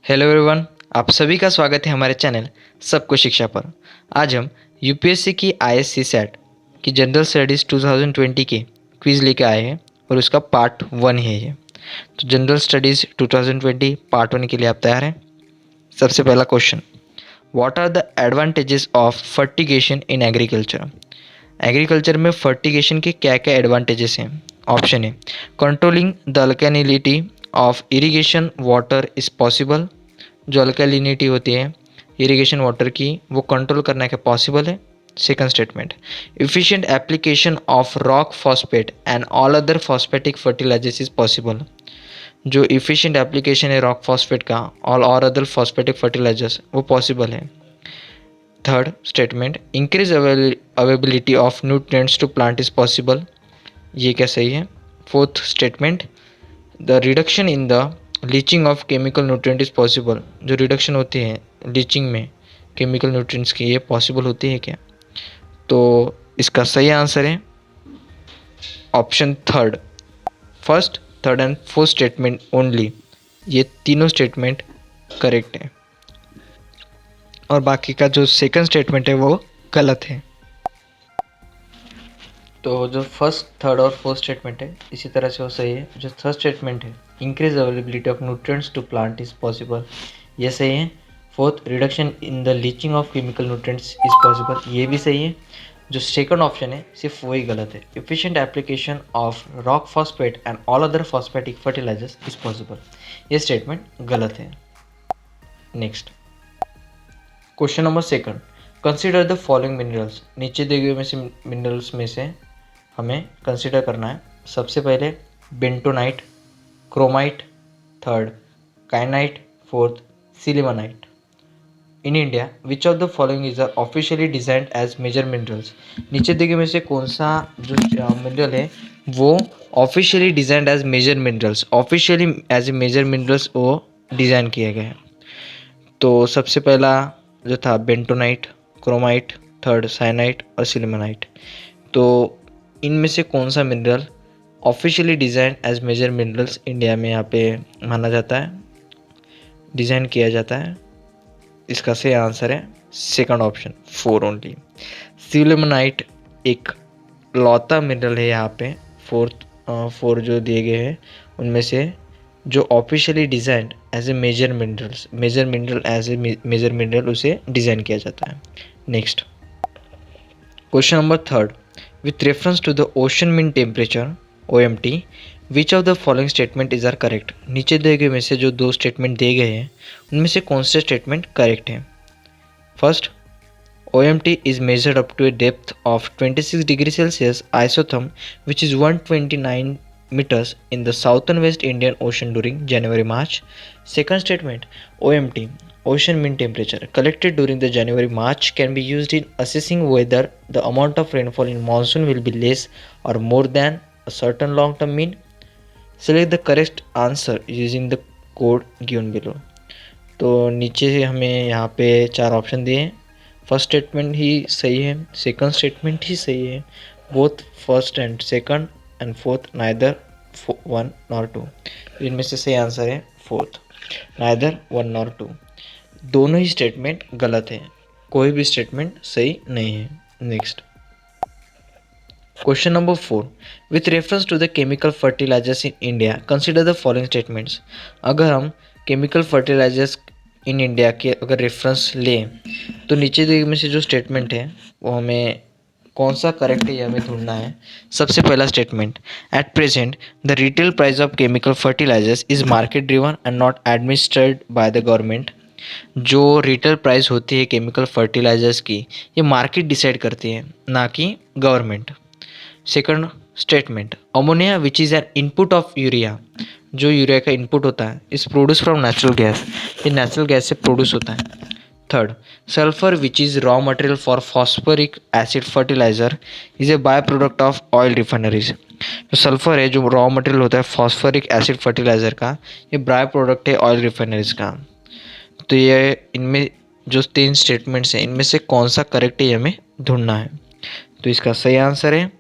Hello everyone, आप सभी का स्वागत है हमारे चैनल सबको शिक्षा पर। आज हम यूपीएससी की आईएससी सेट की जनरल स्टडीज़ 2020 की क्विज़ लेके आए हैं और उसका पार्ट 1 है ये। तो जनरल स्टडीज़ 2020 पार्ट 1 के लिए आप तैयार हैं? सबसे पहला question, what are the advantages of fertigation in agriculture? Agriculture में फर्टिगेशन के क्या क्या एडवांटेजेस हैं? ऑप्शन है, कंट्रोलिंग द अल्केनिलिटी of irrigation water is possible. जो अल्कलिनिटी होती है इरिगेशन वाटर की वो कंट्रोल करना क्या पॉसिबल है। Second statement, efficient application of rock phosphate and all other phosphatic fertilisers is possible. जो इफिशिएंट एप्लीकेशन है रॉक फॉस्फेट का और अदर फॉस्फेटिक फर्टिलाइजर्स वो पॉसिबल है। Third statement, increase availability of nutrients to plant is possible. ये क्या सही है। Fourth statement, the reduction in the leaching of chemical nutrient is possible. जो रिडक्शन होती है लीचिंग में केमिकल न्यूट्रिएंट्स की, ये पॉसिबल होती है क्या? तो इसका सही आंसर है option third. First, third and fourth statement only, ये तीनों स्टेटमेंट करेक्ट है और बाकी का जो सेकंड स्टेटमेंट है वो गलत है। तो जो फर्स्ट, थर्ड और फोर्थ स्टेटमेंट है इसी तरह से वो सही है। जो थर्ड स्टेटमेंट है, increase availability of nutrients to plant is possible, ये सही है। Fourth, reduction in the leaching of chemical nutrients is possible, ये भी सही है। जो सेकंड ऑप्शन है सिर्फ वही गलत है, efficient application of rock phosphate and all other phosphatic fertilisers is possible, ये स्टेटमेंट गलत है। Next question number second, consider the following minerals. नीचे दिए गए में से मिनरल्स में से हमें कंसिडर करना है। सबसे पहले bentonite, chromite, third kyanite, fourth sillimanite. In India which of the following is officially designed as major minerals. नीचे दिए में से कौन सा जो मिनरल है वो officially designed as major minerals, officially as a major minerals वो डिज़ाइन किया गया है। तो सबसे पहला जो था बेंटोनाइट, क्रोमाइट, थर्ड साइनाइट और सिलिमनाइट। तो इनमें से कौन सा mineral officially design as major minerals India में यहाँ पे माना जाता है, डिज़ाइन किया जाता है? इसका सही आंसर है second option, four only. Sillimanite एक लौता मिनरल है यहाँ पे, फोर जो दिए गए हैं उनमें से जो officially designed as a major mineral as a major mineral उसे डिज़ाइन किया जाता है। Next question number third, with reference to the ocean mean temperature OMT which of the following statement is are correct. नीचे दिए गए में से जो दो स्टेटमेंट दिए गए हैं उनमें से कौन से स्टेटमेंट करेक्ट हैं? First, OMT is measured up to a depth of 26 degrees Celsius isotherm which is 129 meters in the southern West Indian Ocean during January-March. Second statement, OMT, ocean mean temperature, collected during the January-March can be used in assessing whether the amount of rainfall in monsoon will be less or more than a certain long-term mean. Select the correct answer using the code given below. तो नीचे से हमें यहाँ पे चार option दिए हैं। First statement ही सही है, सेकंड स्टेटमेंट ही सही है, both first and second and fourth neither one nor two. इनमें से सही आंसर है fourth, neither one nor two. दोनों ही स्टेटमेंट गलत है, कोई भी स्टेटमेंट सही नहीं है। Next question number four, with reference to the chemical fertilisers in India consider the following statements. अगर हम केमिकल फर्टिलाइजर्स इन इंडिया के अगर रेफरेंस लें तो नीचे दिए में से जो स्टेटमेंट है वो हमें कौन सा करेक्ट है ये हमें ढूंढना है। सबसे पहला statement, at present the retail price of chemical fertilisers is market driven and not administered by the government. जो रिटेल प्राइस होती है केमिकल फर्टिलाइजर्स की ये मार्केट डिसाइड करती है, ना कि government. Second statement, ammonia which is an input of urea, जो यूरिया का इनपुट होता है is produce from natural gas, ये नेचुरल गैस से प्रोड्यूस होता है। Third, sulphur which is raw material for phosphoric acid fertiliser is a by product of oil refineries. जो sulphur है जो रॉ मटेरियल होता है फॉस्फोरिक एसिड फर्टिलाइजर का, ये बाय प्रोडक्ट है ऑयल रिफाइनरीज का। तो ये इनमें जो तीन स्टेटमेंट्स हैं इनमें से कौन सा करेक्ट है ये हमें ढूंढना है। तो इसका सही आंसर है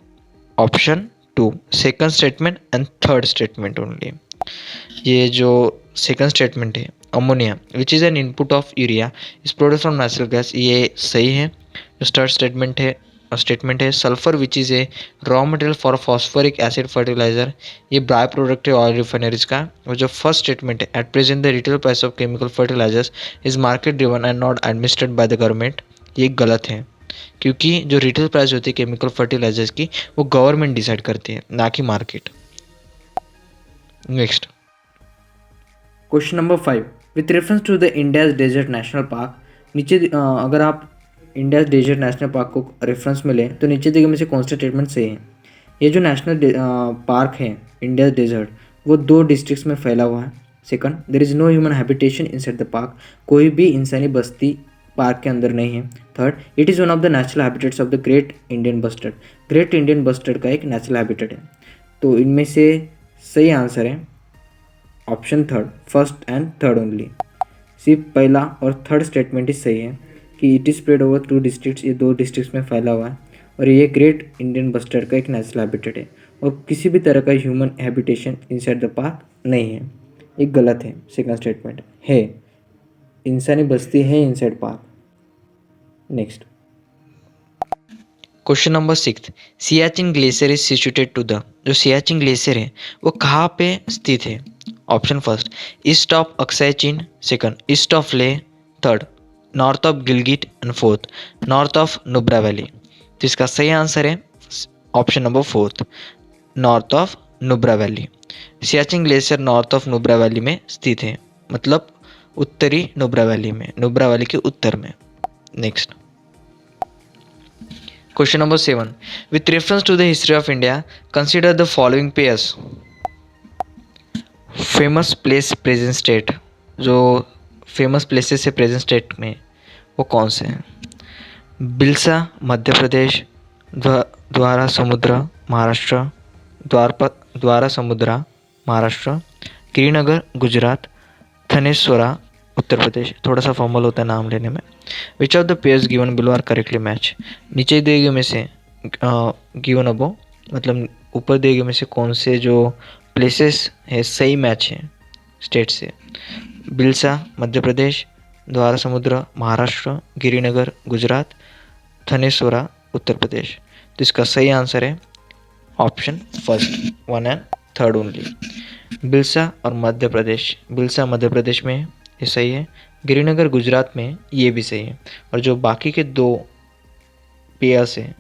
option two, second statement and third statement only. ये जो सेकंड स्टेटमेंट है, ammonia which is an input of urea is produce from natural gas, ये सही है। जो थर्ड स्टेटमेंट है sulphur which is a raw material for phosphoric acid fertiliser, ये by product है ऑयल रिफाइनरीज का। और जो फर्स्ट स्टेटमेंट है at present the retail price of chemical fertilisers is market driven and not administered by the government, ये गलत है, क्योंकि जो रिटेल प्राइस होती है केमिकल फर्टिलाइजर्स की वो गवर्नमेंट डिसाइड करती है, ना कि market. Next question number 5, with reference to the India's desert national park, नीचे अगर आप इंडियाज डेजर्ट नेशनल पार्क को रेफरेंस में लें तो नीचे दिए में से कौन सा स्टेटमेंट सही है। ये जो नेशनल पार्क है इंडियाज डेजर्ट वो 2 डिस्ट्रिक्ट्स में फैला हुआ है। Second, there is no human habitation inside the park, कोई भी इंसानी बस्ती पार्क के अंदर नहीं है। Third, it is one of the natural habitats of the great Indian bustard, great Indian bustard का एक नेचुरल हैबिटेट है। तो इनमें से सही आंसर है option third, first and third only. सिर्फ पहला और थर्ड स्टेटमेंट ही सही है कि it is spread over 2 districts, ये 2 डिस्ट्रिक्ट्स में फैला हुआ है और ये ग्रेट इंडियन बस्टर्ड का एक नेचुरल हैबिटेट है और किसी भी तरह का human habitation inside the park नहीं है। ये गलत है। सेकंड स्टेटमेंट है इंसानी बस्ती है inside park. Next question number 6, Siachen glacier is situated to the, जो सियाचिन ग्लेशियर है वो कहाँ पे स्थित है। Option first, east of Aksai Chin, second east of Leh, third north of Gilgit and fourth north of Nubra valley. तो इसका सही आंसर है option number fourth, north of Nubra valley. Siachen glacier north of Nubra valley में स्थित है, मतलब उत्तरी नुब्रा वैली में, नुब्रा वैली के उत्तर में। Next question number 7, with reference to the history of India consider the following pairs. Famous place present state, जो फेमस प्लेसेस है प्रेजेंट स्टेट में वो कौन से हैं। बिलसा मध्य प्रदेश, द्वारा समुद्र महाराष्ट्र, द्वारा समुद्रा महाराष्ट्र, गिरिनगर गुजरात, थनेश्वरा उत्तर प्रदेश। थोड़ा सा फॉर्मल होता है नाम लेने में। Which of the pairs given below are correctly match, नीचे दिए गए में से गिवन अबो मतलब ऊपर दिए गए में से कौन से जो प्लेसेस है सही मैच है स्टेट से। बिलसा मध्य प्रदेश, द्वारा समुद्र महाराष्ट्र, गिरिनगर गुजरात, थनेश्वरा उत्तर प्रदेश। तो इसका सही आंसर है option first, 1 and 3 only. Bilsa और मध्य प्रदेश, बिलसा मध्य प्रदेश में ये सही है, गिरिनगर गुजरात में ये भी सही है। और जो बाकी के 2 पेयर्स हैं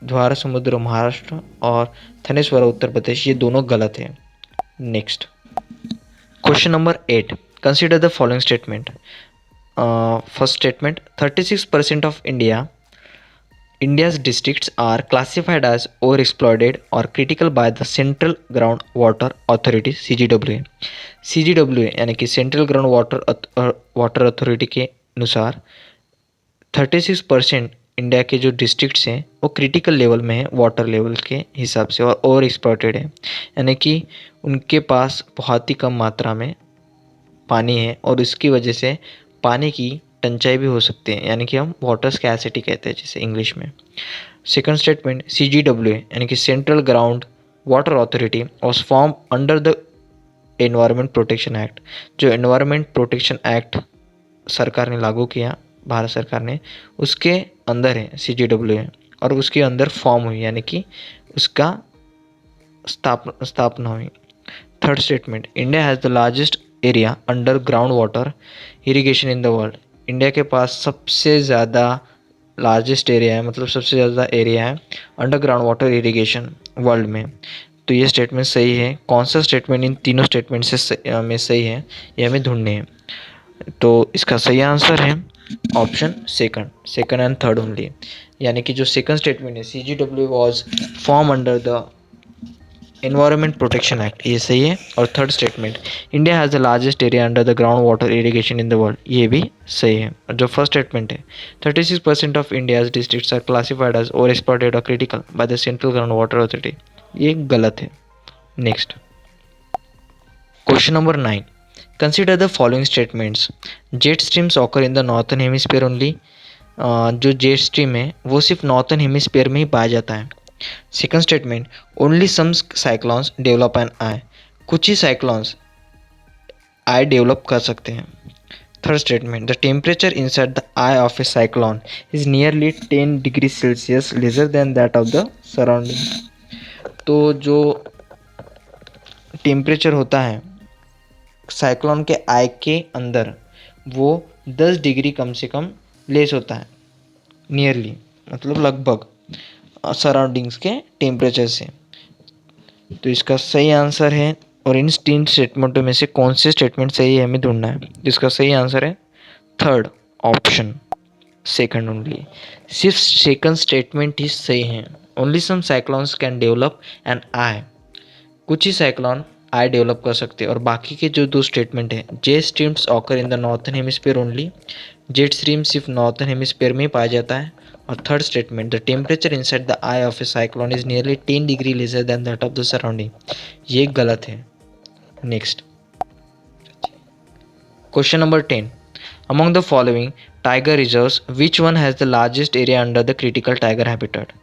द्वारा समुद्र महाराष्ट्र और थनेश्वरा उत्तर प्रदेश, ये दोनों गलत हैं। Next question number 8, consider the following statement. First statement, 36% of India's districts are classified as overexploited or critical by the Central Ground Water Authority (CGWA). CGWA यानी कि सेंट्रल ग्राउंड वाटर अथॉरिटी के अनुसार 36% इंडिया के जो districts हैं वो critical level में है वाटर लेवल के हिसाब से और ओवर एक्सप्लॉइटेड है, यानी कि उनके पास बहुत ही कम मात्रा में पानी है और उसकी वजह से पानी की टंचाई भी हो सकती है, यानी कि हम वाटर स्कैर्सिटी कहते हैं जिसे इंग्लिश में। सेकंड स्टेटमेंट, CGWA यानी कि central ground water authority was form under the environment protection act, जो एनवायरनमेंट प्रोटेक्शन एक्ट सरकार ने लागू किया, भारत सरकार ने, उसके अंदर है CGWA और उसके अंदर फॉर्म हुई, यानी कि उसका स्थापना हुई। Third statement, India has the largest area under ground water irrigation in the world, India के पास सबसे ज़्यादा लार्जेस्ट एरिया है, मतलब सबसे ज़्यादा एरिया है under ground water irrigation world में। तो ये स्टेटमेंट सही है। कौन सा स्टेटमेंट इन तीनों स्टेटमेंट से में सही है ये हमें ढूंढने हैं। तो इसका सही आंसर है option second and third only, यानी कि जो सेकंड स्टेटमेंट है CGWA was form under the environment protection act, ये सही है। और third statement, India has the largest area under the ground water irrigation in the world, ये भी सही है। और जो फर्स्ट स्टेटमेंट है 36% of India's districts are classified as over exploited और critical by the central ground water authority, ये गलत है। Next question number 9, consider the following statements. Jet streams occur in the northern hemisphere only, जो jet stream है वो सिर्फ northern hemisphere में ही पाया जाता है। Second statement, only some cyclones develop an eye, कुछ ही साइक्लोन्स आई डेवलप कर सकते हैं। Third statement, the temperature inside the eye of a cyclone is nearly 10 degree Celsius lesser than that of the surrounding. तो जो temperature होता है cyclone के आई के अंदर वो 10 डिग्री कम से कम लेस होता है, नियरली मतलब लगभग सराउंडिंग्स के टेम्परेचर से। तो इसका सही आंसर है, और इन तीन स्टेटमेंटों में से कौन से स्टेटमेंट सही है हमें ढूंढना है। जिसका सही आंसर है थर्ड ऑप्शन, सेकंड ओनली। सिर्फ सेकंड स्टेटमेंट ही सही है। Only some cyclones can develop an eye, कुछ ही साइक्लोन आई डेवलप कर सकते हैं। और बाकी के जो दो स्टेटमेंट है, jet streams occur in the northern hemisphere only, jet stream सिर्फ नॉर्थन हेमिस्फीयर में ही पाया जाता है। और third statement, the temperature inside the eye of a cyclone is nearly 10 degree laser than that of the surrounding, ये गलत है। Next question number 10, among the following tiger reserves which one has the largest area under the critical tiger habitat।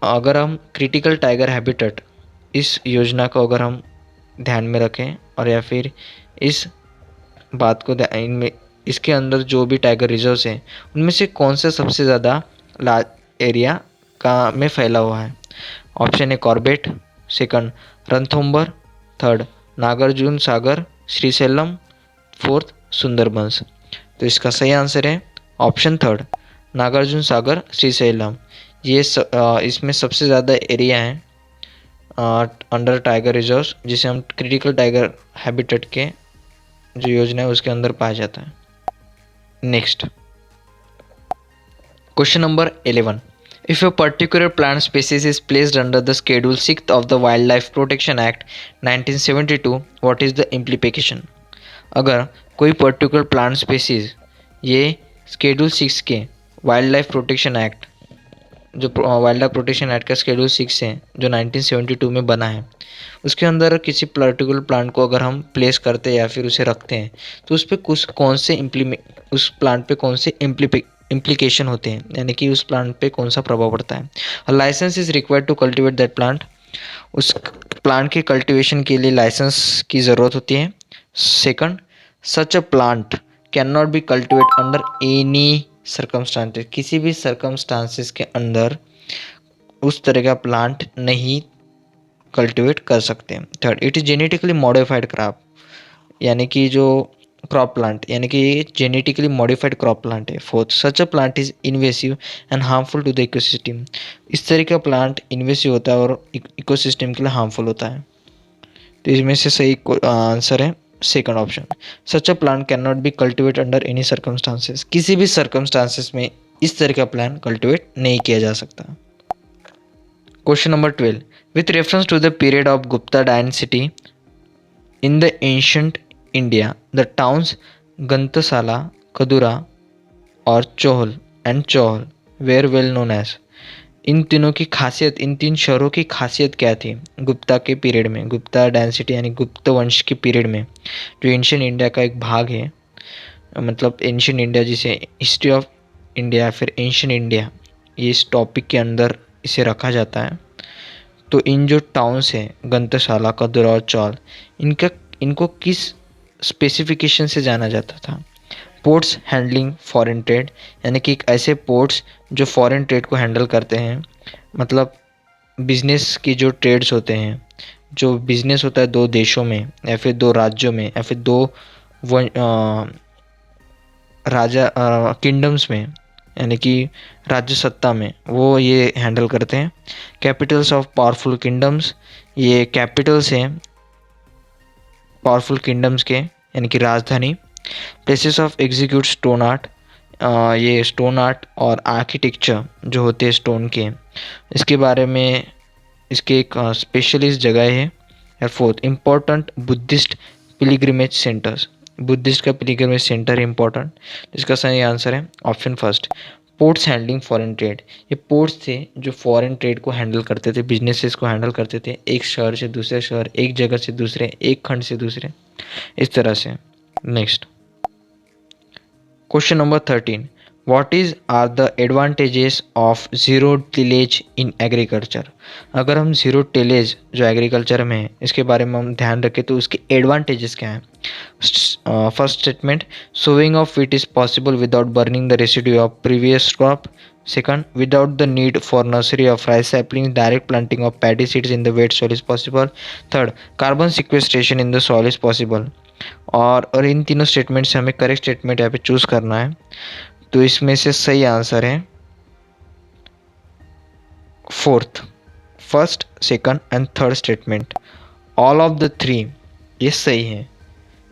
अगर हम critical tiger habitat इस योजना को अगर हम ध्यान में रखें, और या फिर इस बात को इनमें इसके अंदर जो भी टाइगर रिजर्व्स हैं उनमें से कौन सा सबसे ज़्यादा लार्ज एरिया का में फैला हुआ है। Option A Corbett, second Ranthambore, third Nagarjuna Sagar Srisailam, fourth Sundarbans. तो इसका सही आंसर है ऑप्शन थर्ड, नागार्जुन सागर श्रीशैलम। ये इसमें सबसे ज़्यादा एरिया है अंडर टाइगर रिजर्व, जिसे हम क्रिटिकल टाइगर हैबिटेट के जो योजना है उसके अंदर पाया जाता है। Next question number 11, if a particular plant species is placed under the schedule 6th of the wildlife protection act 1972, what is the implication। अगर कोई पर्टिकुलर प्लांट स्पेसीज ये स्केड्यूल 6 के वाइल्ड लाइफ प्रोटेक्शन एक्ट, जो wild life protection act का schedule 6 है जो 1972 में बना है, उसके अंदर किसी पर्टिकुलर प्लांट को अगर हम प्लेस करते हैं या फिर उसे रखते हैं तो उस पर कुछ कौन से उस प्लांट पे कौन से इम्प्लीकेशन होते हैं, यानी कि उस प्लांट पे कौन सा प्रभाव पड़ता है। Licence is required to cultivate that plant, उस प्लांट के कल्टिवेशन के लिए लाइसेंस की ज़रूरत होती है। Second, such a plant can not be cultivate under any circumstances, किसी भी सर्कमस्टांसेस के अंदर उस तरह का प्लांट नहीं कल्टिवेट कर सकते। Third, it is genetically modified crop, यानी कि जो क्रॉप प्लांट यानी कि ये जेनेटिकली मॉडिफाइड क्रॉप प्लांट है। Fourth, such a plant is invasive and harmful to the ecosystem, इस तरह का प्लांट इन्वेसिव होता है और इकोसिस्टम के लिए हार्मफुल होता है। तो इसमें से सही आंसर है second option, such a plant can not be cultivate under any circumstances, किसी भी सर्कमस्टांसेस में इस तरह का प्लांट कल्टिवेट नहीं किया जा सकता। Question number 12, with reference to the period of Gupta dynasty in the ancient India the towns Ghantasala, Kadura और Chaul were well known as, इन तीनों की खासियत, इन तीन शहरों की खासियत क्या थी गुप्ता के पीरियड में, गुप्ता डायनेसिटी यानी गुप्त वंश के पीरियड में, जो एंशियंट इंडिया का एक भाग है, मतलब एंशियंट इंडिया जिसे हिस्ट्री ऑफ इंडिया फिर एंशियंट इंडिया ये इस टॉपिक के अंदर इसे रखा जाता है। तो इन जो टाउन्स हैं गंतशाला, कदुरा और चौल, इनको किस स्पेसिफिकेशन से जाना जाता था। पोर्ट्स हैंडलिंग फॉरेन ट्रेड, यानी कि एक ऐसे पोर्ट्स जो फॉरेन ट्रेड को हैंडल करते हैं, मतलब बिजनेस की जो ट्रेड्स होते हैं, जो बिजनेस होता है दो देशों में या फिर दो राज्यों में या फिर दो राजा किंगडम्स में, यानी कि राज्य सत्ता में, वो ये हैंडल करते हैं। कैपिटल्स ऑफ पावरफुल किंगडम्स, ये कैपिटल्स हैं पावरफुल किंगडम्स के, यानी कि राजधानी। Places of execute stone art, ये स्टोन आर्ट और आर्किटेक्चर जो होते हैं स्टोन के, इसके बारे में इसके एक स्पेशलिस्ट जगह है। या fourth, important Buddhist pilgrimage centres, Buddhist का पिलिग्रिमेज सेंटर इम्पोर्टेंट, इसका सही आंसर है option first, ports handling foreign trade. ये पोर्ट्स थे जो फॉरेन ट्रेड को हैंडल करते थे, बिजनेसेस को हैंडल करते थे, एक शहर से दूसरे शहर, एक जगह से दूसरे, एक खंड से दूसरे, इस तरह से। Next question number 13, what is are the advantages of zero tillage in agriculture. अगर हम ज़ीरो टिलेज जो एग्रीकल्चर में है इसके बारे में हम ध्यान रखें तो उसके एडवांटेजेस क्या हैं। First statement, sowing of wheat is possible without burning the residue of previous crop. Second, without the need for nursery of rice saplings, direct planting of paddy seeds in the wet soil is possible. Third, carbon sequestration in the soil is possible. और इन तीनों statement से हमें correct statement यहाँ पे choose करना है। तो इसमें से सही आंसर है fourth, first, second and third statement, all of the three ये सही है।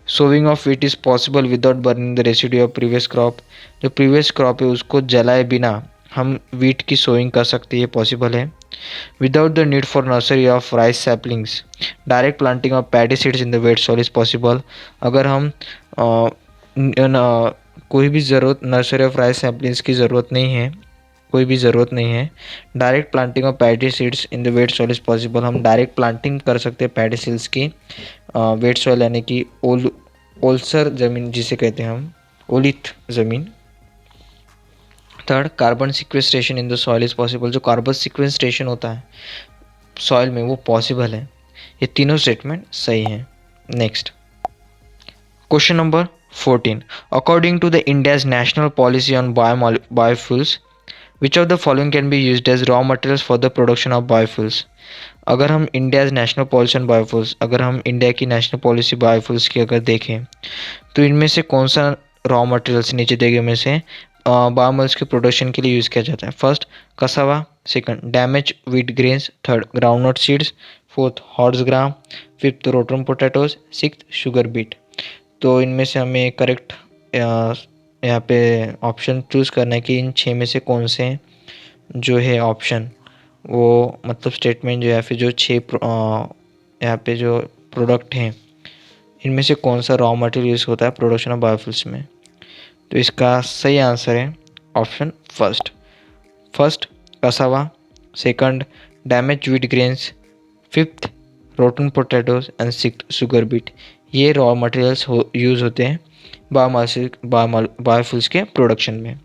Sowing of wheat is possible without burning the residue of previous crop. जो प्रीवियस क्रॉप है उसको जलाए बिना हम व्हीट की सोइंग कर सकते हैं, ये पॉसिबल है। Without the need for nursery of rice saplings, direct planting of paddy seeds in the wait soil is possible. अगर हम कोई भी ज़रूरत नर्सरी ऑफ राइस सैपलिंग्स की ज़रूरत नहीं है, कोई भी ज़रूरत नहीं है। Direct planting of paddy seeds in the wait soil is possible. हम डायरेक्ट प्लांटिंग कर सकते हैं पैडी सीड्स की वेट सॉइल यानी कि ओलसर ज़मीन जिसे कहते हैं हम, ओलिथ ज़मीन। Third, carbon sequestration in the soil is possible. जो कार्बन सिक्वेस्ट्रेशन होता है सॉइल में वो पॉसिबल है। ये तीनों स्टेटमेंट सही हैं। Next question number 14, according to the India's national policy on biofuels which of the following can be used as raw materials for the production of biofuels. अगर हम India's national policy on biofuels, अगर हम India की national policy biofuels की अगर देखें तो इनमें से कौन सा रॉ मटेरियल्स नीचे दिए गए में से बायोमल्स के प्रोडक्शन के लिए यूज़ किया जाता है। First, cassava. Second, damage wheat grains. Third, groundnut seeds. Fourth, horse gram. Fifth, rotten potatoes. Sixth, sugar beet. तो इनमें से हमें करेक्ट यहाँ पे ऑप्शन चूज़ करना है कि इन छः में से कौन से जो है ऑप्शन वो मतलब स्टेटमेंट जो है फिर जो छः यहाँ पे जो प्रोडक्ट हैं इनमें से कौन सा रॉ मटेरियल यूज़ होता है प्रोडक्शन ऑफ बायोफ्यूल्स में। तो इसका सही आंसर है option first cassava, second damage wheat grains, fifth rotten potatoes and sixth sugar beet. ये रॉ मटेरियल्स यूज़ होते हैं बायोफ्यूल्स के प्रोडक्शन में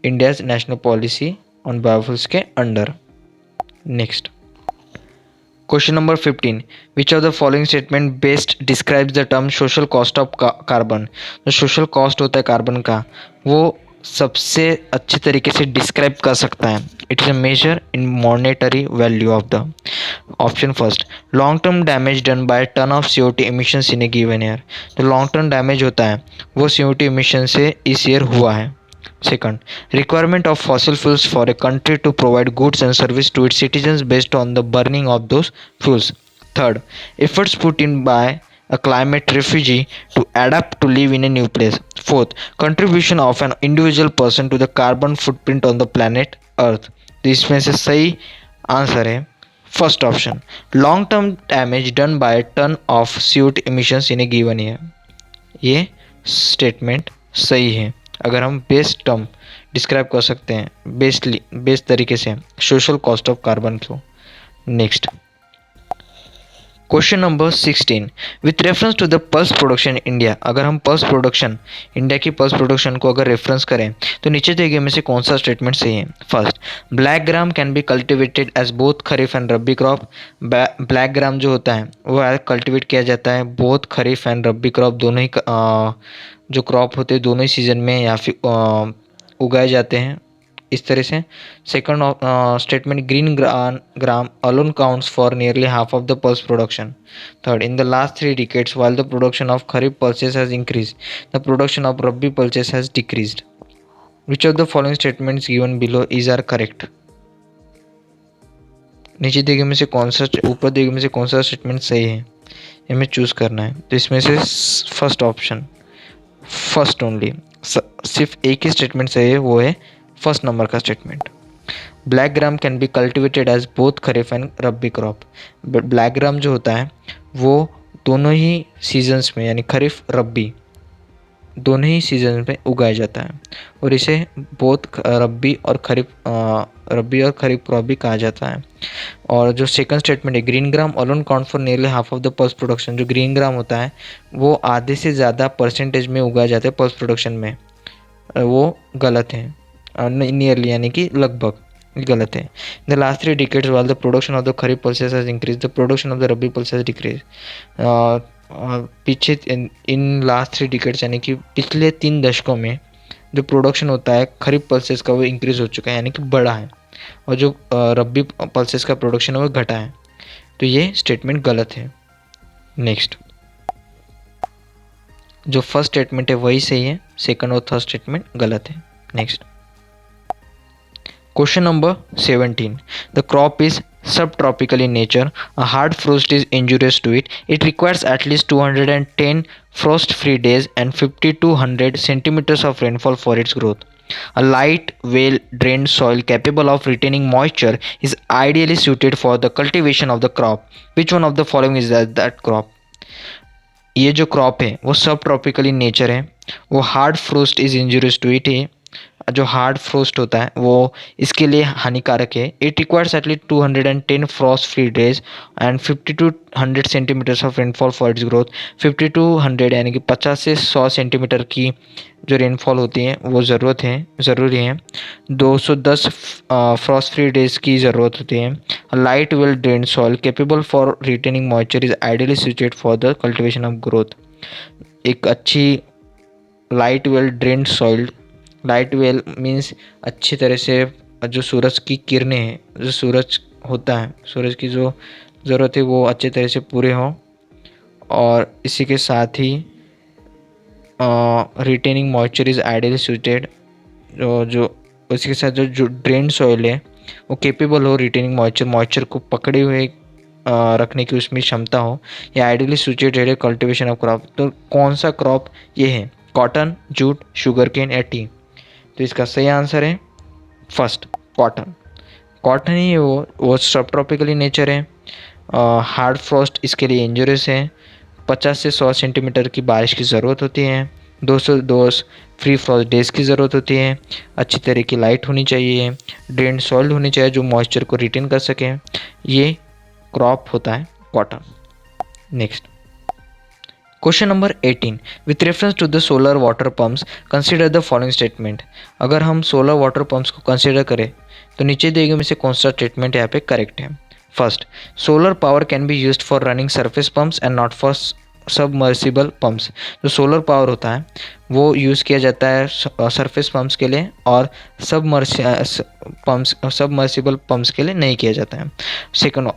India's national policy on biofuels के under. Next question number 15, which of the following statement best describes the term social cost of carbon. जो social cost होता है carbon का वो सबसे अच्छे तरीके से डिस्क्राइब कर सकता है। It is a major in monetary value of the. Option first, long term damage done by ton of CO2 emissions in a given year. जो लॉन्ग टर्म डैमेज होता है वो CO2 एमिशन से इस ईयर हुआ है। Second, requirement of fossil fuels for a country to provide goods and service to its citizens based on the burning of those fuels. Third, efforts put in by a climate refugee to adapt to live in a new place. Fourth, contribution of an individual person to the carbon footprint on the planet Earth. तो इसमें से सही answer है first option, long term damage done by ton of CO2 emissions in a given year. ये statement सही है। अगर हम बेस्ट टर्म डिस्क्राइब कर सकते हैं बेस्ट तरीके से सोशल कॉस्ट ऑफ कार्बन को। Next question number 16, with reference to the pulse production India. अगर हम पल्स प्रोडक्शन इंडिया की पल्स प्रोडक्शन को अगर रेफरेंस करें तो नीचे दिए गए में से कौन सा स्टेटमेंट सही है। First, black gram can be cultivated as both kharif and rabi crop. Black gram जो होता है वो कल्टिवेट किया जाता है both kharif and rabi crop दोनों ही जो क्रॉप होते हैं दोनों ही सीजन में या फिर उगाए जाते हैं इस तरह से। Second statement, green gram alone counts for nearly half of the pulse production. Third, in the last 3 decades while the production of kharif pulses has increased, the production of rabi pulses has decreased. Which of the following statements given below is are correct? नीचे दिए गए में से कौन सा ऊपर दिए गए में से कौन सा स्टेटमेंट सही है हमें चूज करना है। तो इसमें से फर्स्ट ऑप्शन, फर्स्ट ओनली, सिर्फ एक ही स्टेटमेंट सही है वो है फर्स्ट नंबर का statement. Black gram can be cultivated as both kharif and rabi crop. Black gram जो होता है वो दोनों ही सीजन्स में यानी खरीफ रब्बी दोनों ही सीजन में उगाया जाता है और इसे बोथ रब्बी और खरीफ क्रॉप भी कहा जाता है। और जो सेकंड स्टेटमेंट है, green gram alone count for nearly half of the pulse production. जो ग्रीन ग्राम होता है वो आधे से ज़्यादा परसेंटेज में उगाया जाता है पल्स प्रोडक्शन में, वो गलत है। नियरली यानी कि लगभग, गलत है। The last 3 decades while the production of the kharif pulses has increase, the production of the rabi pulses decrease. पीछे इन लास्ट 3 डिकेड्स यानी कि पिछले 3 दशकों में जो प्रोडक्शन होता है खरीफ पल्सेस का वो इंक्रीज हो चुका है यानी कि बढ़ा है, और जो रबी पल्सेस का प्रोडक्शन है वो घटा है। तो ये स्टेटमेंट गलत है। नेक्स्ट, जो फर्स्ट स्टेटमेंट है वही सही है, सेकंड और थर्ड स्टेटमेंट गलत है। Next, question number 17, the crop is subtropical in nature. A hard frost is injurious to it. It requires at least 210 frost-free days and 50 to 100 centimeters of rainfall for its growth. A light, well-drained soil capable of retaining moisture is ideally suited for the cultivation of the crop. Which one of the following is that crop? ये जो crop है वो सब tropical इन nature है, वो hard frost is injurious to it है, जो hard frost होता है वो इसके लिए हानिकारक है। It requires at least 210 frost free days and 50 to 100 centimetres of rainfall for its growth. 50 to 100 यानी कि 50 से 100 सेंटीमीटर की जो रेनफॉल होती है वो ज़रूरी है। 210 फ्रॉस्ट फ्री डेज की ज़रूरत होती है। Light well drain soil capable for retaining moisture is ideally suited for the cultivation of growth. एक अच्छी light well drain soil, light well means अच्छी तरह से जो सूरज की किरणें हैं, जो सूरज होता है, सूरज की जो ज़रूरत है वो अच्छी तरह से पूरे हों, और इसी के साथ ही retaining moisture is ideally suited, जो उसके साथ जो ड्रेन सॉइल है वो केपेबल हो रिटेनिंग मॉइस्चर को पकड़े हुए रखने की उसमें क्षमता हो, या आइडियली सूटेड है कल्टीवेशन ऑफ क्रॉप। तो कौन सा क्रॉप ये है? कॉटन, जूट, शुगर केन या टी? तो इसका सही आंसर है फर्स्ट, कॉटन। कॉटन ही वो सब ट्रॉपिकली नेचर है। हार्ड फ्रॉस्ट इसके लिए इंजूरियस है। 50 से 100 सेंटीमीटर की बारिश की ज़रूरत होती है। 202 फ्री फ्रॉस्ट डेज की ज़रूरत होती है। अच्छी तरह की लाइट होनी चाहिए। ड्रेन सॉइल होनी चाहिए जो मॉइस्चर को रिटेन कर सके। ये क्रॉप होता है cotton. Next, question number 18, with reference to the solar water pumps consider the following statement. अगर हम सोलर वाटर पम्प्स को कंसिडर करें तो नीचे दिए गए में से कौन सा स्टेटमेंट यहाँ पे करेक्ट है? First, solar power can be used for running surface pumps and not for submersible pumps. जो सोलर पावर होता है वो यूज़ किया जाता है सरफेस पम्प्स के लिए, और सबमर्सिबल पम्प्स के लिए नहीं किया जाता है। Second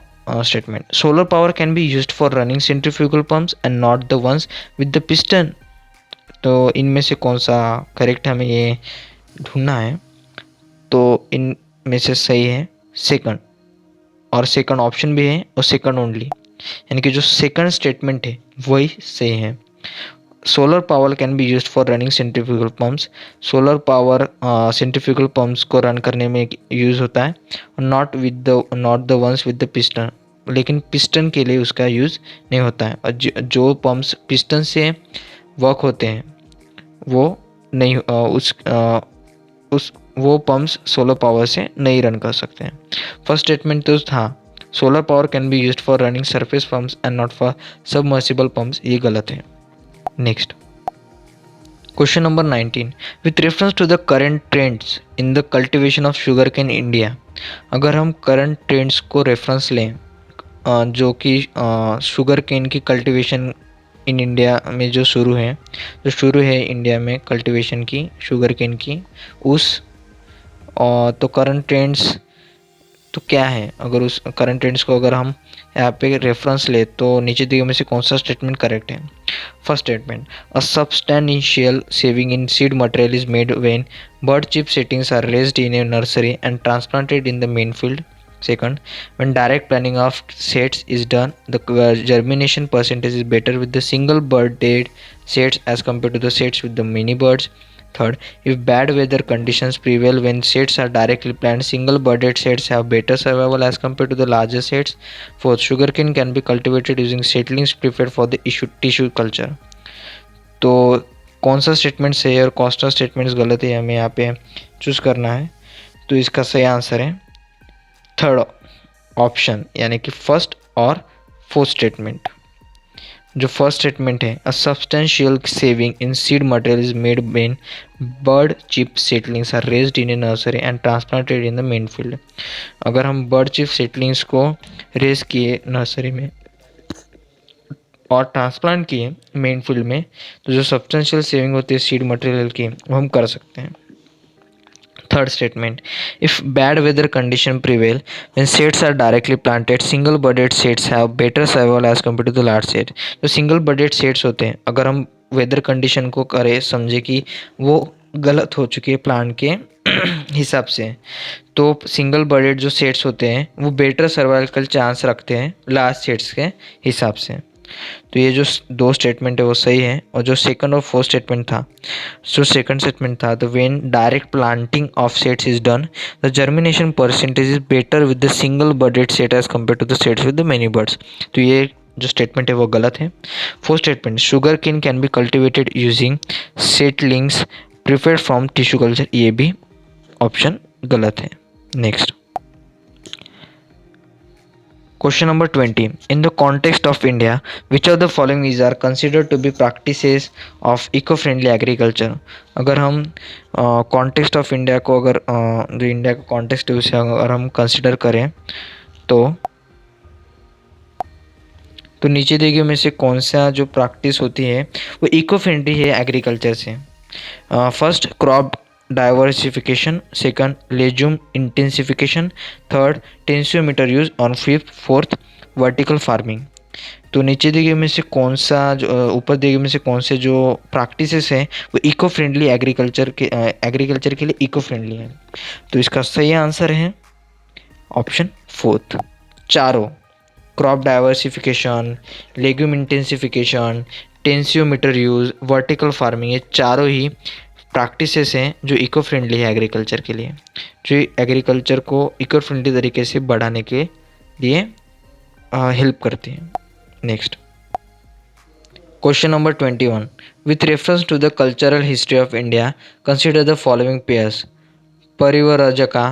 statement, solar power can be used for running centrifugal pumps and not the ones with the piston। तो इनमें से कौन सा करेक्ट हमें ये ढूंढना है। तो इनमें से सही है सेकंड, और सेकंड ऑप्शन भी है और सेकंड ओनली, यानी कि जो सेकंड स्टेटमेंट है वही सही है। Solar power can be used for running centrifugal pumps. Solar power centrifugal pumps को रन करने में यूज़ होता है, not the ones with the piston, लेकिन पिस्टन के लिए उसका यूज़ नहीं होता है। और जो पम्प्स पिस्टन से वर्क होते हैं वो नहीं वो पम्प्स सोलर पावर से नहीं रन कर सकते हैं। फर्स्ट स्टेटमेंट तो था solar power can be used for running surface pumps and not for submersible pumps, ये गलत है। Next, question number 19, with reference to the current trends in the cultivation of sugar cane India. अगर हम current trends को reference लें जो कि sugar cane की कल्टिवेशन इन इंडिया में जो शुरू है इंडिया में कल्टिवेशन की शुगर केन की, तो करंट ट्रेंड्स तो क्या है? अगर उस करंट ट्रेंड्स को अगर हम यहाँ पे रेफरेंस ले तो नीचे दिए में से कौन सा स्टेटमेंट करेक्ट है? First statement, a substantial saving in seed material is made when bird chip settings are raised in a nursery and transplanted in the main field. Second, when direct planting of seeds is done, the germination percentage is better with the single birded seeds as compared to the seeds with the many birds. Third, if bad weather conditions prevail when seeds are directly planted, single birded seeds have better survival as compared to the larger seeds. Fourth, sugarcane can be cultivated using seedlings prepared for the tissue culture. तो कौन सा statement सही है और कौन सा statements गलत है हमें यहाँ पे चूज़ करना है। तो इसका सही आंसर है थर्ड ऑप्शन, यानी कि फर्स्ट और फोर्थ स्टेटमेंट। जो फर्स्ट स्टेटमेंट है, a substantial saving in seed material is made when bud chip seedlings are raised in a nursery and transplanted in the main field. अगर हम bird chip सेटलिंग्स को raise किए nursery में और transplant किए main field में, तो जो सब्सटेंशियल सेविंग होती है सीड मटेरियल की, वो हम कर सकते हैं। Third statement, if bad weather condition prevail when seeds are directly planted, single budded seeds have better survival as compared to the large seed। जो सिंगल बडेड seeds होते हैं, अगर हम वेदर कंडीशन को करें, समझे कि वो गलत हो चुकी है प्लांट के हिसाब से, तो सिंगल बडेड जो सेट्स होते हैं वो बेटर सर्वाइवल चांस रखते हैं लार्ज सेट्स के हिसाब से। तो ये जो दो स्टेटमेंट है वो सही है। और जो सेकंड और फोर्थ स्टेटमेंट था, जो सेकंड स्टेटमेंट था, the when direct planting of setts is done the germination percentage is better with the single budded sett as compare to the setts with the many buds. तो ये जो statement है वो गलत है। Fourth statement, sugarcane can be cultivated using seedlings prepared from tissue culture, ये भी option गलत है। Next question number 20, in the context of India which of the following is are considered to be practices of eco friendly agriculture. अगर हम context of India को, अगर जो India का कॉन्टेक्स्ट है उसे अगर हम कंसिडर करें तो नीचे दिए गए में से कौन सा जो प्रैक्टिस होती है वो इको फ्रेंडली है एग्रीकल्चर से। First, crop diversification, second legume intensification, third tensiometer use, और फिफ्थ फोर्थ वर्टिकल फार्मिंग। तो नीचे दिए गए में से कौन सा जो ऊपर दिए गए में से कौन से जो प्रैक्टिसेस हैं वो इको फ्रेंडली एग्रीकल्चर के लिए इको फ्रेंडली है। तो इसका सही आंसर है ऑप्शन फोर्थ, चारों, crop diversification, legume intensification, tensiometer use, vertical farming, ये चारों ही प्रैक्टिसेस हैं जो इको फ्रेंडली है एग्रीकल्चर के लिए, जो एग्रीकल्चर को इको फ्रेंडली तरीके से बढ़ाने के लिए हेल्प करती हैं। Next question number 21, with reference to the cultural history of India consider the following pairs, Parivrajaka,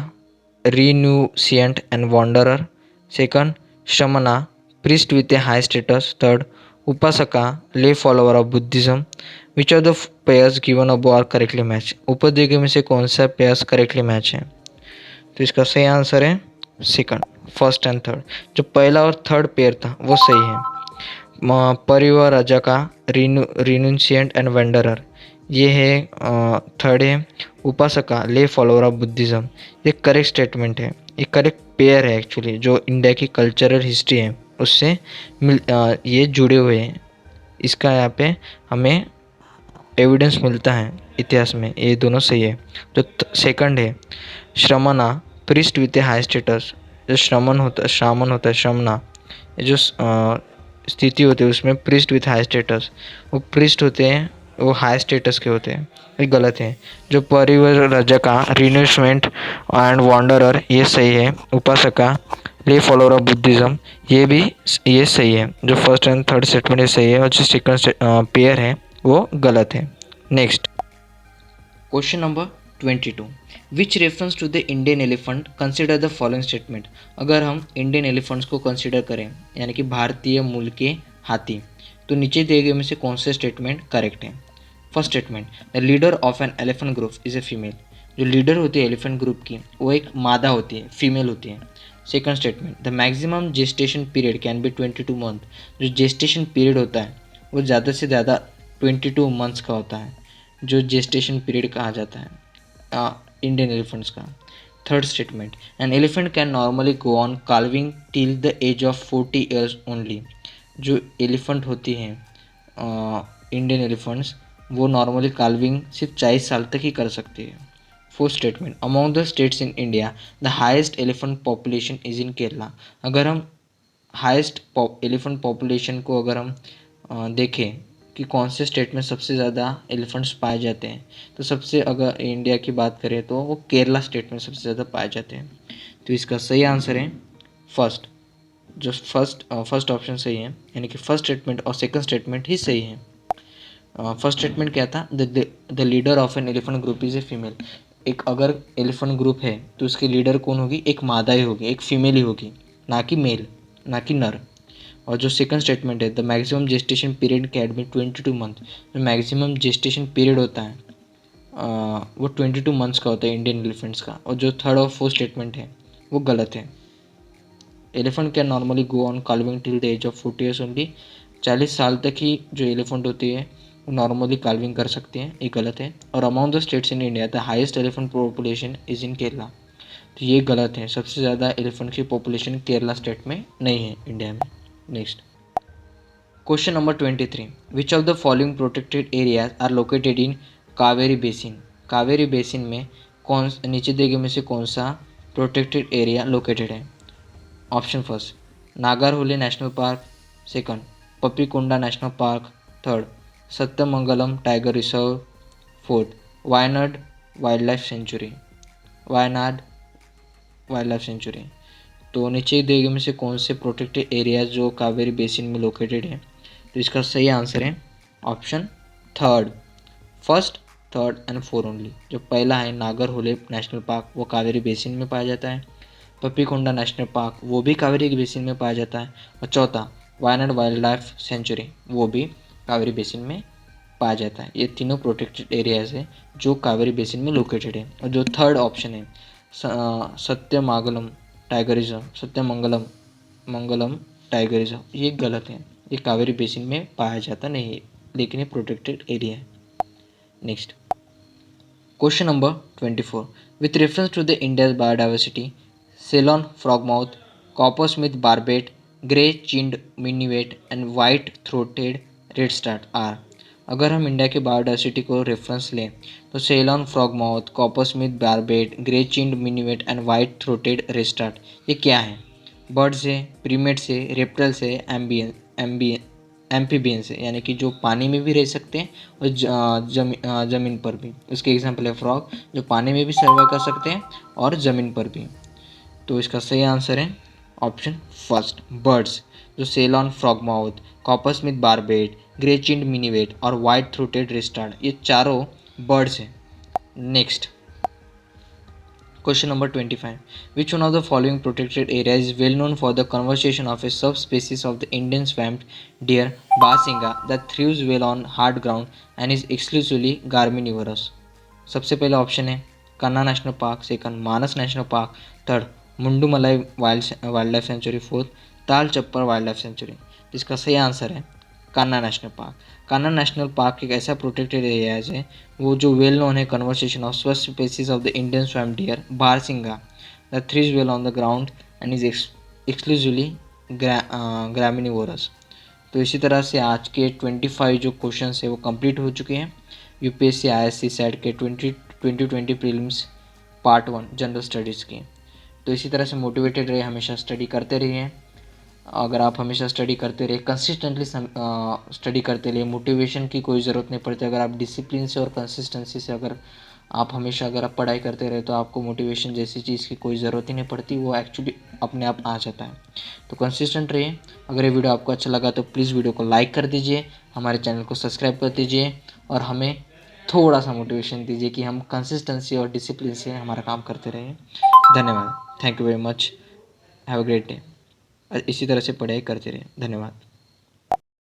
renunciant and wanderer, second shramana, priest with a high status, third upasaka, lay follower of buddhism, which of the pairs given above are correctly match। ऊपर दिए गए में से कौन सा pairs correctly match है? तो इसका सही आंसर है सेकंड, फर्स्ट एंड थर्ड। जो पहला और थर्ड पेयर था वो सही है। परिवरजका, रिनुंशिएंट एंड वेंडरर, ये है थर्ड है। उपासका, ले फॉलोअर ऑफ बुद्धिज़्म, ये करेक्ट स्टेटमेंट है, ये करेक्ट पेयर है एक्चुअली, जो इंडिया की कल्चरल हिस्ट्री है उससे ये जुड़े हुए हैं। इसका यहाँ पे हमें एविडेंस मिलता है इतिहास में, ये दोनों सही है। जो सेकंड है Shramana, priest with a high status, जो श्रामन होता है श्रमणा, ये जो स्थिति होती है उसमें प्रिस्ट विथ हाई स्टेटस, वो प्रिस्ट होते हैं, वो हाई स्टेटस के होते हैं, ये गलत है। जो परिवरजका, रिन्यूसमेंट एंड वॉन्डरर, ये सही है। उपासका, ले फॉलोअर ऑफ बुद्धिज़्म, ये सही है। जो फर्स्ट एंड थर्ड स्टेटमेंट ये सही है, और जो सेकंड पेयर है वो गलत है। Next question number 22, which reference to the Indian elephant consider the following statement. अगर हम इंडियन एलिफेंट्स को कंसिडर करें, यानी कि भारतीय मूल के हाथी, तो नीचे दिए गए में से कौन से स्टेटमेंट करेक्ट है? First statement, the leader of an elephant group is a female. जो लीडर होती है एलिफेंट ग्रुप की वो एक मादा होती है, फीमेल होती है। Second statement, the maximum gestation period can be 22 month. जो जेस्टेशन पीरियड होता है वो ज़्यादा से ज़्यादा 22 मंथ्स का होता है, जो जेस्टेशन पीरियड कहा जाता है इंडियन एलिफेंट्स का। Third statement, an elephant can normally go on calving till the age of 40 years only. जो एलिफेंट होती हैं इंडियन एलिफेंट्स, वो नॉर्मली काल्विंग सिर्फ 40 साल तक ही कर सकती है। Fourth statement, among the states in India the highest elephant population is in Kerala. अगर हम हाइस्ट एलिफेंट पॉपुलेशन को अगर हम देखें कि कौन से स्टेट में सबसे ज़्यादा एलिफेंट्स पाए जाते हैं, तो सबसे, अगर इंडिया की बात करें तो वो केरला स्टेट में सबसे ज़्यादा पाए जाते हैं। तो इसका सही आंसर है फर्स्ट, जो फर्स्ट ऑप्शन सही है, यानी कि फर्स्ट स्टेटमेंट और सेकंड स्टेटमेंट ही सही है। फर्स्ट स्टेटमेंट क्या था? The leader of an elephant group is a female. एक अगर एलिफेंट ग्रुप है तो उसकी लीडर कौन होगी? एक मादा ही होगी, एक फीमेल ही होगी, ना कि मेल, ना कि नर। और जो सेकंड स्टेटमेंट है, the maximum gestation period can be 22 month. जो मैक्सिमम जेस्टेशन पीरियड होता है वो 22 मंथ्स का होता है इंडियन एलिफेंट्स का। और जो थर्ड और फोर्थ स्टेटमेंट है वो गलत है। Elephant can normally go on calving till the age of 40 years only. 40 साल तक ही जो एलिफेंट होती है वो नॉर्मली काल्विंग कर सकती हैं, ये गलत है। और among the states in India the highest elephant population is in Kerala, तो ये गलत है। सबसे ज़्यादा एलिफेंट की पॉपुलेशन केरला स्टेट में नहीं है इंडिया में। Next question number 23, which of the following protected areas are located in Kaveri basin. Kaveri basin में नीचे दिए गए में से कौन सा प्रोटेक्टेड एरिया लोकेटेड है। Option first, Nagarhole national park, second Papikonda national park, third Sathyamangalam tiger reserve, fourth Wayanad wildlife sanctuary. Wayanad wildlife sanctuary. तो नीचे दिए गए में से कौन से प्रोटेक्टेड एरिया जो कावेरी बेसिन में लोकेटेड है, तो इसका सही आंसर है option third. First, third and four only. जो पहला है नागरहोले नेशनल पार्क वो कावेरी बेसिन में पाया जाता है, पपीकोंडा नेशनल पार्क वो भी कावेरी बेसिन में पाया जाता है, और चौथा वायनाड वाइल्ड लाइफ सेंचुरी वो भी कावेरी बेसिन में पाया जाता है। ये तीनों प्रोटेक्टेड एरियाज है जो कावेरी बेसिन में लोकेटेड है। और जो थर्ड ऑप्शन है सत्यमागलम टाइगर रिजर्व, सत्यमंगलम मंगलम टाइगर रिजर्व, ये गलत है। ये कावेरी बेसिन में पाया जाता नहीं है, लेकिन ये प्रोटेक्टेड एरिया है। Next question number 24, with reference to the India's biodiversity Ceylon frogmouth, coppersmith barbet, grey chinned minivet and white throated redstart are. अगर हम इंडिया के बायोडाइवर्सिटी को रेफरेंस लें तो Ceylon frogmouth, coppersmith barbet, grey chinned minivet and white throated redstart ये क्या है। Birds है, प्रीमेट्स है, रेप्टल्स है, एम्बियन एम्फीबियंस है, यानी कि जो पानी में भी रह सकते हैं और ज़मीन पर भी। उसके एग्जांपल है फ्रॉग जो पानी में भी सर्वाइव कर सकते हैं और ज़मीन पर भी। तो इसका सही आंसर है ऑप्शन फर्स्ट, बर्ड्स। जो Ceylon frogmouth, coppersmith barbet, grey chinned minivet और वाइट थ्रोटेड रेस्टार्ट ये चारों बर्ड्स हैं। Next Question number 25. Which one of the following protected area is well known for the conservation of a subspecies of the Indian swamped deer Basinga that thrives well on hard ground and is exclusively carnivorous? सबसे पहला option है Kanha national park, second Manas national park, third Mudumalai wildlife sanctuary, fourth Tal Chhapar wildlife sanctuary. इसका सही answer है Kanha national park. Kanha national park एक ऐसा protected areas है वो जो वेल नोन है कन्वर्सेशन ऑफ स्वस्थ species of the Indian swamp deer barasingha the thrives well on the ground and is exclusively graminivorous. तो इसी तरह से आज के 25 जो क्वेश्चन है वो कंप्लीट हो चुके हैं यूपीएससी आईएससी सेट के 2020 प्रीलिम्स पार्ट 1 जनरल स्टडीज़ की। तो इसी तरह से मोटिवेटेड रहे, हमेशा स्टडी करते रहिए। अगर आप हमेशा स्टडी करते रहे, कंसिस्टेंटली स्टडी करते रहिए, मोटिवेशन की कोई ज़रूरत नहीं पड़ती। अगर आप डिसिप्लिन से और कंसिस्टेंसी से अगर आप हमेशा अगर आप पढ़ाई करते रहे तो आपको मोटिवेशन जैसी चीज़ की कोई ज़रूरत ही नहीं पड़ती, वो एक्चुअली अपने आप आ जाता है। तो कंसिस्टेंट रहिए। अगर ये वीडियो आपको अच्छा लगा तो प्लीज़ वीडियो को लाइक कर दीजिए, हमारे चैनल को सब्सक्राइब कर दीजिए और हमें थोड़ा सा मोटिवेशन दीजिए कि हम कंसिस्टेंसी और डिसिप्लिन से हमारा काम करते रहें। धन्यवाद। Thank you very much. Have a great day. इसी तरह से पढ़ाई करते रहें। धन्यवाद।